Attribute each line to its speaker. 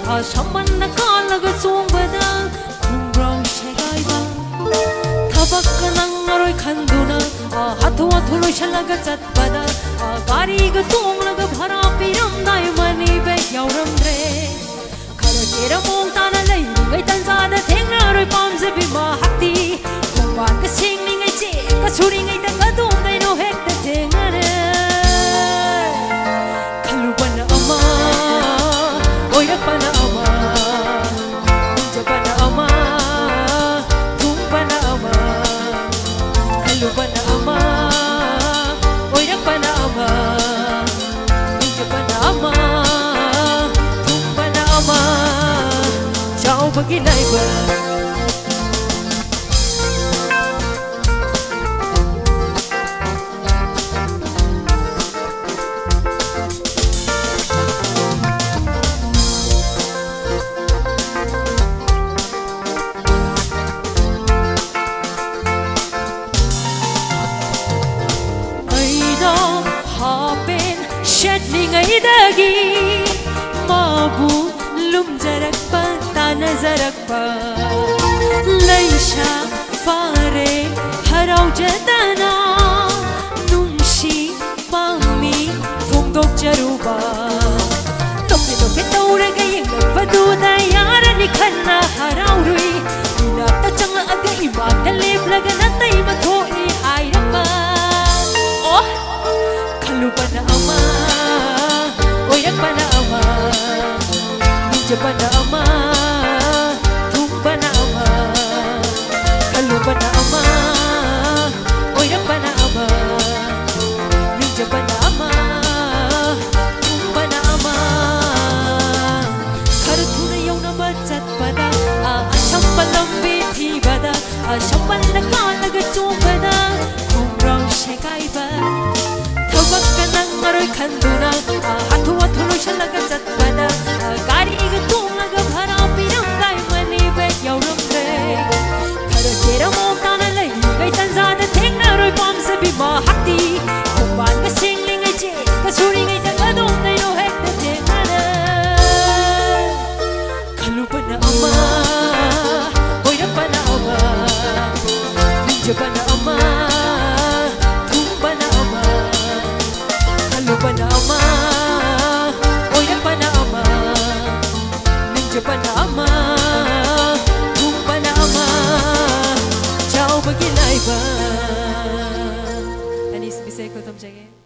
Speaker 1: ꯁꯃꯟꯅ ꯀꯥꯜꯂꯒ ꯆꯣꯡꯕꯗ ꯈꯣꯡꯒ꯭ꯔꯥꯎ ꯁꯦꯒꯥꯏꯕ ꯊꯕꯛꯀ ꯅꯪꯉꯔꯣꯏ ꯈꯟꯗꯨꯅ ꯍꯥꯊꯨ ꯍꯥꯊꯨ ꯂꯣꯏꯁꯜꯂꯒ ꯆꯠꯄꯗ ꯒꯥꯔꯤꯒ ꯇꯣꯡꯂꯒ ꯚꯔꯥ ꯄꯤꯔꯝꯗꯥꯏ ꯃꯅꯤ ꯕꯦꯒ ꯌꯥꯎꯔꯝꯗ꯭ꯔꯦ खरा केरा मोंग ताना लैरिङै तन्जादा थेंनारोइ पामजबि महक्ति खोंबानका सेंलिङै चेका सुरिङैदा कदोमदैनो हेक्ता थेंगरे खलुबन अमा ओइरकपन अमा मुंजबन अमा थुंबन अमा खलुबन अमा ओइरकपन अमा मुंजबन अमा bagi laiba aida hapen shetling aidagi mabu lumjarakpa नजरकपा लैशा फारे हराउजदना नुंशी पामी फोंदोकजरुबा तोपे तोपे तौरगा येंगबदुदा यारनि खन्ना हराउरुई इनाक्ता चंगलगा इमाक्ता लेपलगा नतै मथोई हाइरकपा ओ खलुबना अमा ओइरकपना अमा मुंजबना अमा bana ama oira bana ama ninja bana ama bana ama kharthuna yauna bachat pada asham palam be thi bada asham panna kalaga chobada khomrang shekai ba thawak kanang maroi khanduna hathu hathu loishalaga chat bada gari ga tongaga bhara piram dai mani be yauram re Kera mong tana lai Ngay tanzada Tengnaroy pamsabi mahakti Kumban ka singling ay che Kasuri ngay tagadong na ino hek na tengana Kalupa na ama Oira na ama Ninja pa na ama Tumba na ama Kalupa na ama Oira pa na ama Ninja pa na ama bagi laiba Anis bisay ko tom jage